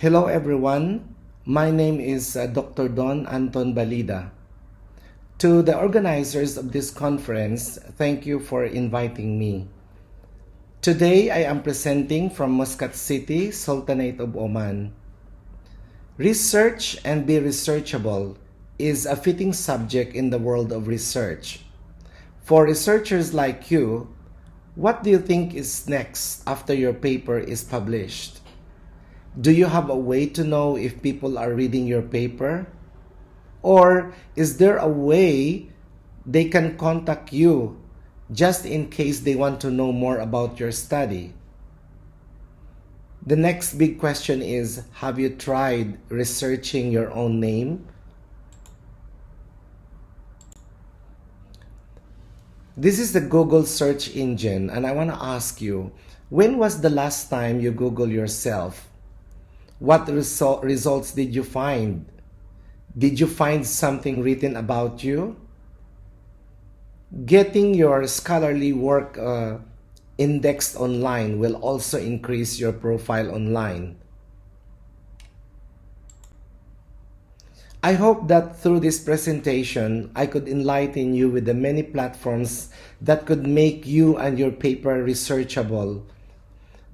Hello everyone, my name is Dr. Don Anton Balida. To the organizers of this conference, thank you for inviting me. Today I am presenting from Muscat City, Sultanate of Oman. Research and be researchable is a fitting subject in the world of research. For researchers like you, what do you think is next after your paper is published? Do you have a way to know if people are reading your paper? Or is there a way they can contact you just in case they want to know more about your study? The next big question is, have you tried researching your own name? This is the Google search engine, and I want to ask you, when was the last time you Google yourself? What results did you find? Did you find something written about you? Getting your scholarly work indexed online will also increase your profile online. I hope that through this presentation, I could enlighten you with the many platforms that could make you and your paper researchable.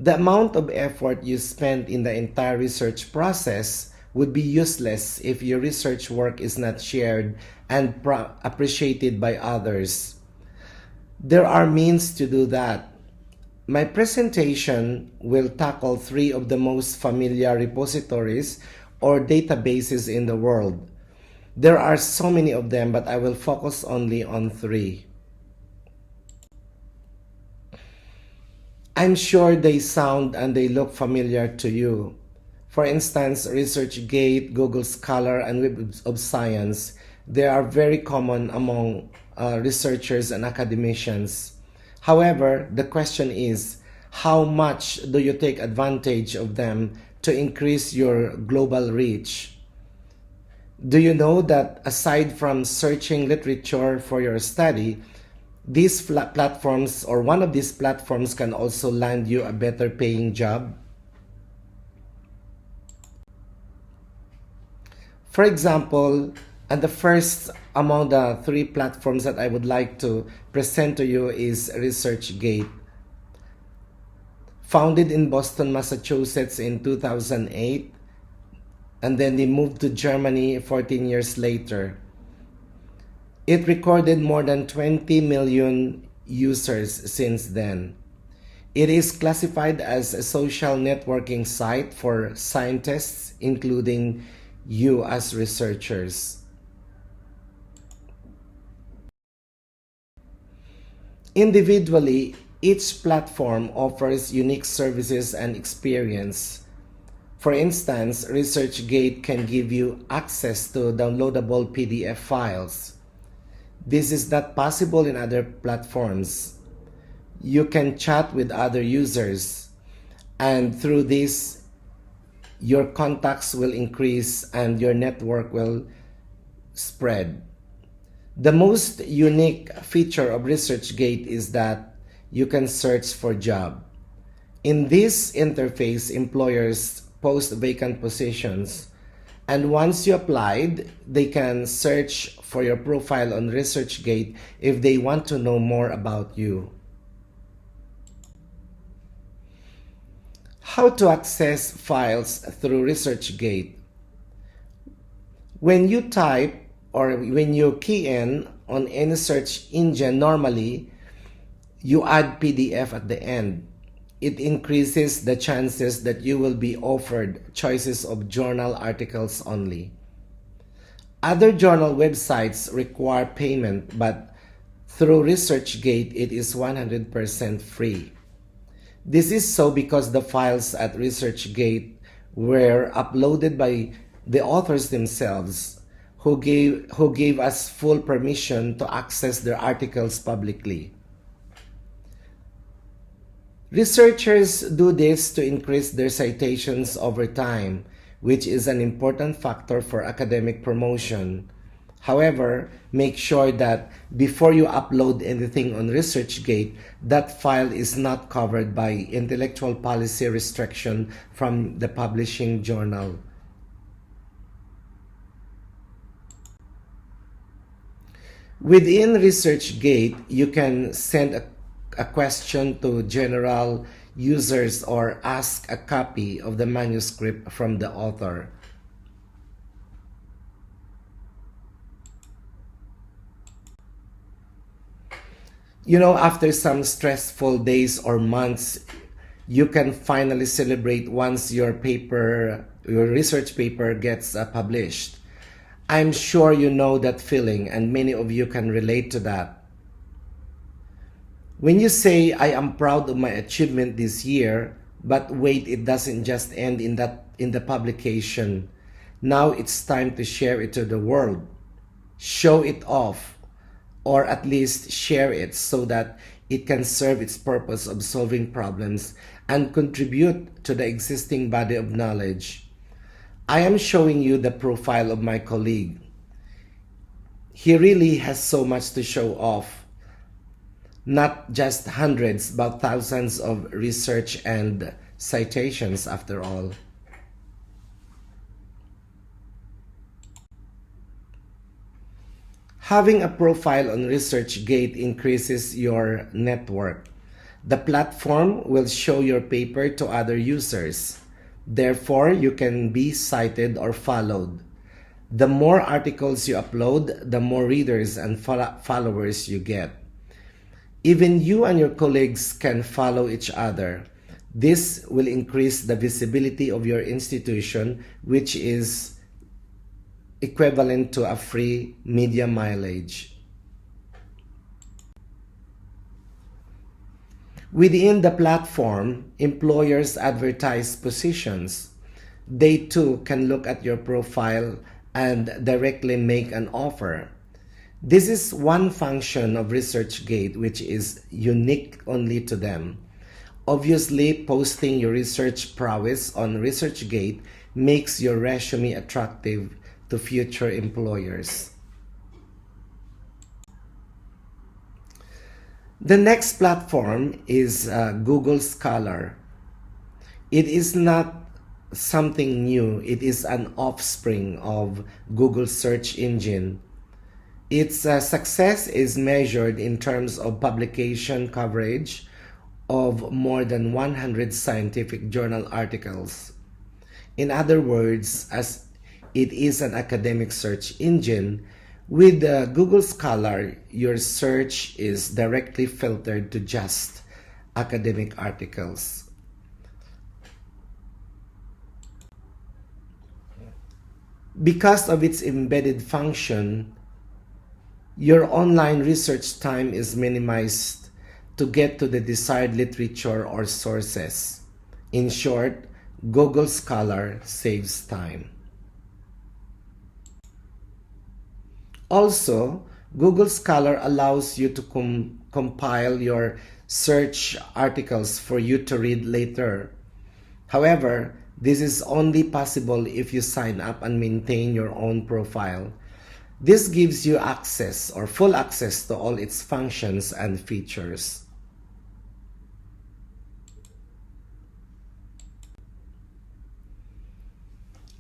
The amount of effort you spend in the entire research process would be useless if your research work is not shared and appreciated by others. There are means to do that. My presentation will tackle 3 of the most familiar repositories or databases in the world. There are so many of them, but I will focus only on 3. I'm sure they sound and they look familiar to you. For instance, ResearchGate, Google Scholar, and Web of Science, they are very common among researchers and academicians. However, the question is, how much do you take advantage of them to increase your global reach? Do you know that aside from searching literature for your study, these platforms or one of these platforms can also land you a better paying job? For example, and the first among the 3 platforms that I would like to present to you is ResearchGate. Founded in Boston, Massachusetts in 2008, and then they moved to Germany 14 years later. It recorded more than 20 million users since then. It is classified as a social networking site for scientists, including you as researchers. Individually, each platform offers unique services and experience. For instance, ResearchGate can give you access to downloadable PDF files. This is not possible in other platforms. You can chat with other users, and through this, your contacts will increase and your network will spread. The most unique feature of ResearchGate is that you can search for job. In this interface, employers post vacant positions, and once you applied, they can search for your profile on ResearchGate if they want to know more about you. How to access files through ResearchGate? When you type or when you key in on any search engine, normally you add PDF at the end. It increases the chances that you will be offered choices of journal articles only. Other journal websites require payment, but through ResearchGate, it is 100% free. This is so because the files at ResearchGate were uploaded by the authors themselves, who gave us full permission to access their articles publicly. Researchers do this to increase their citations over time, which is an important factor for academic promotion. However, make sure that before you upload anything on ResearchGate, that file is not covered by intellectual policy restriction from the publishing journal. Within ResearchGate, you can send a question to general users or ask a copy of the manuscript from the author. You know, after some stressful days or months, you can finally celebrate once your research paper gets published. I'm sure you know that feeling, and many of you can relate to that. When you say, I am proud of my achievement this year, but wait, it doesn't just end in the publication. Now it's time to share it to the world. Show it off, or at least share it so that it can serve its purpose of solving problems and contribute to the existing body of knowledge. I am showing you the profile of my colleague. He really has so much to show off. Not just hundreds, but thousands of research and citations after all. Having a profile on ResearchGate increases your network. The platform will show your paper to other users. Therefore, you can be cited or followed. The more articles you upload, the more readers and followers you get. Even you and your colleagues can follow each other. This will increase the visibility of your institution, which is equivalent to a free media mileage. Within the platform, employers advertise positions. They too can look at your profile and directly make an offer. This is one function of ResearchGate which is unique only to them. Obviously, posting your research prowess on ResearchGate makes your resume attractive to future employers. The next platform is Google Scholar. It is not something new. It is an offspring of Google search engine. Its success is measured in terms of publication coverage of more than 100 scientific journal articles. In other words, as it is an academic search engine, with Google Scholar, your search is directly filtered to just academic articles. Because of its embedded function, your online research time is minimized to get to the desired literature or sources. In short, Google Scholar saves time. Also, Google Scholar allows you to compile your search articles for you to read later. However, this is only possible if you sign up and maintain your own profile. This gives you access or full access to all its functions and features.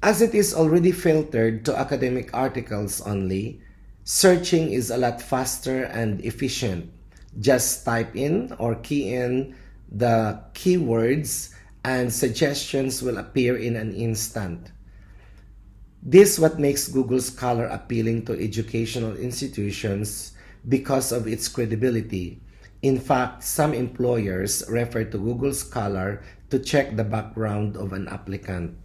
As it is already filtered to academic articles only, searching is a lot faster and efficient. Just type in or key in the keywords and suggestions will appear in an instant. This is what makes Google Scholar appealing to educational institutions because of its credibility. In fact, some employers refer to Google Scholar to check the background of an applicant.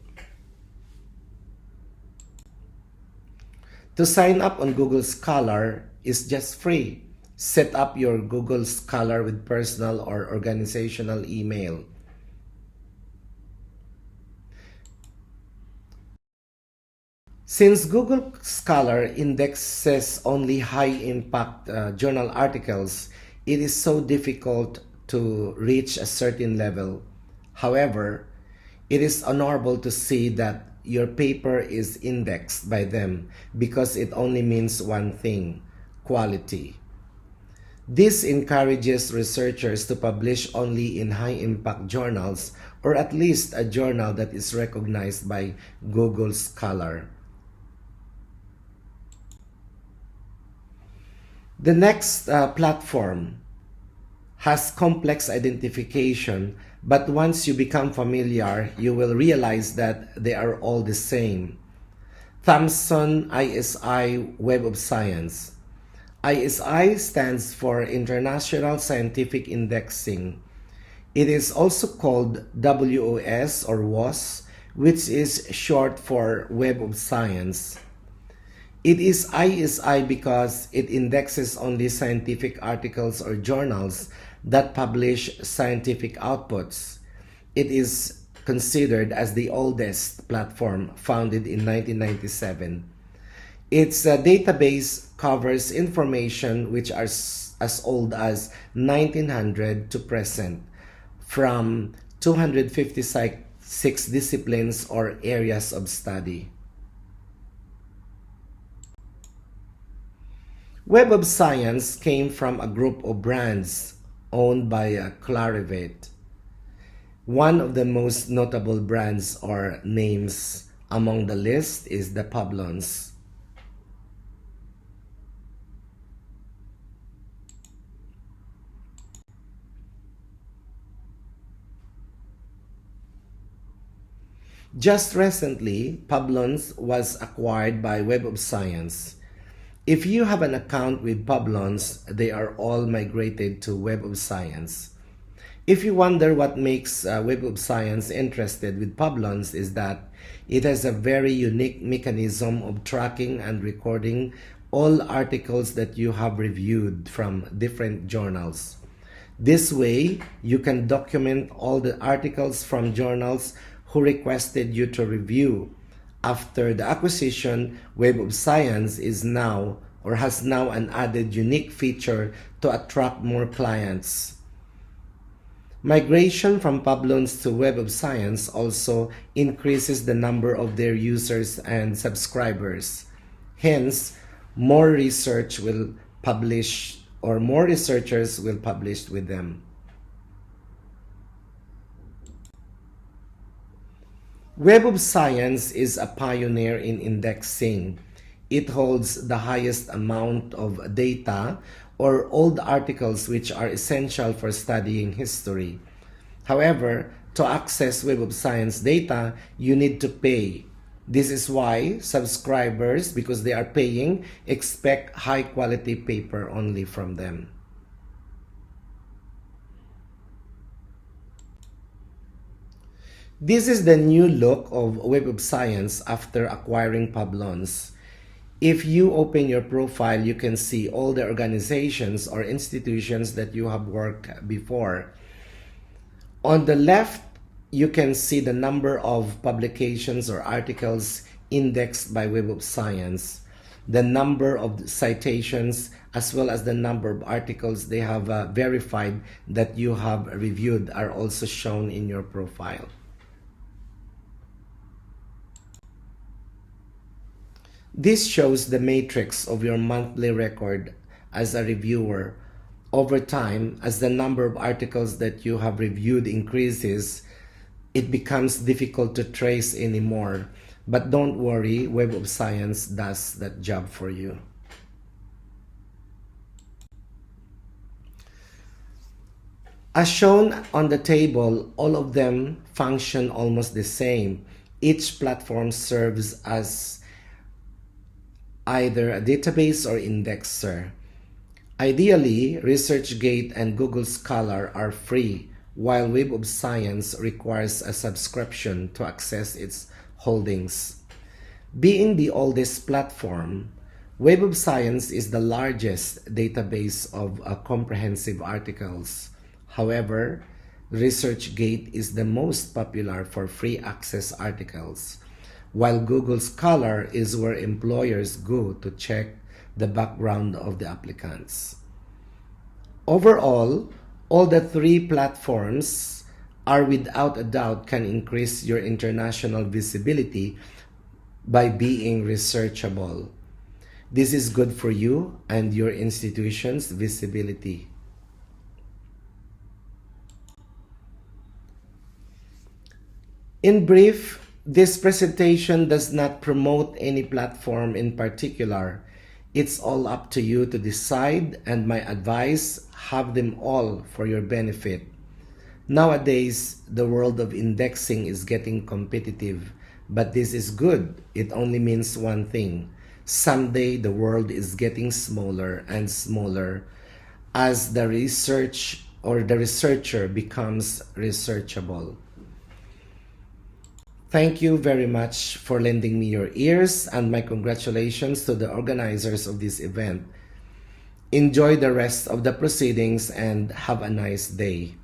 To sign up on Google Scholar is just free. Set up your Google Scholar with personal or organizational email. Since Google Scholar indexes only high-impact journal articles, it is so difficult to reach a certain level. However, It is honorable to see that your paper is indexed by them because it only means one thing: quality. This encourages researchers to publish only in high-impact journals, or at least a journal that is recognized by Google Scholar. The next platform has complex identification, but once you become familiar, you will realize that they are all the same. Thomson ISI Web of Science. ISI stands for International Scientific Indexing. It is also called WOS or WOS, which is short for Web of Science. It is ISI because it indexes only scientific articles or journals that publish scientific outputs. It is considered as the oldest platform, founded in 1997. Its database covers information which are as old as 1900 to present, from 256 disciplines or areas of study. Web of Science came from a group of brands owned by Clarivate. One of the most notable brands or names among the list is the Publons. Just recently, Publons was acquired by Web of Science. If you have an account with Publons, they are all migrated to Web of Science. If you wonder what makes Web of Science interested with Publons, is that it has a very unique mechanism of tracking and recording all articles that you have reviewed from different journals. This way, you can document all the articles from journals who requested you to review. After the acquisition, Web of Science is now or has now an added unique feature to attract more clients. Migration from Publons to Web of Science also increases the number of their users and subscribers. Hence, more research will publish, or more researchers will publish with them. Web of Science is a pioneer in indexing. It holds the highest amount of data or old articles which are essential for studying history. However, to access Web of Science data, you need to pay. This is why subscribers, because they are paying, expect high quality paper only from them. This is the new look of Web of Science after acquiring Publons. If you open your profile, you can see all the organizations or institutions that you have worked before. On the left, you can see the number of publications or articles indexed by Web of Science, the number of citations, as well as the number of articles they have verified that you have reviewed are also shown in your profile. This shows the matrix of your monthly record as a reviewer. Over time, as the number of articles that you have reviewed increases, it becomes difficult to trace anymore. But don't worry, Web of Science does that job for you. As shown on the table, all of them function almost the same. Each platform serves as either a database or indexer. Ideally, ResearchGate and Google Scholar are free, while Web of Science requires a subscription to access its holdings. Being the oldest platform, Web of Science is the largest database of comprehensive articles. However, ResearchGate is the most popular for free access articles, while Google Scholar is where employers go to check the background of the applicants. Overall, all the three platforms are without a doubt can increase your international visibility by being researchable. This is good for you and your institution's visibility. In brief, this presentation does not promote any platform in particular. It's all up to you to decide, and my advice, have them all for your benefit. Nowadays, the world of indexing is getting competitive, but this is good. It only means one thing. Someday, the world is getting smaller and smaller as the research or the researcher becomes researchable. Thank you very much for lending me your ears, and my congratulations to the organizers of this event. Enjoy the rest of the proceedings and have a nice day.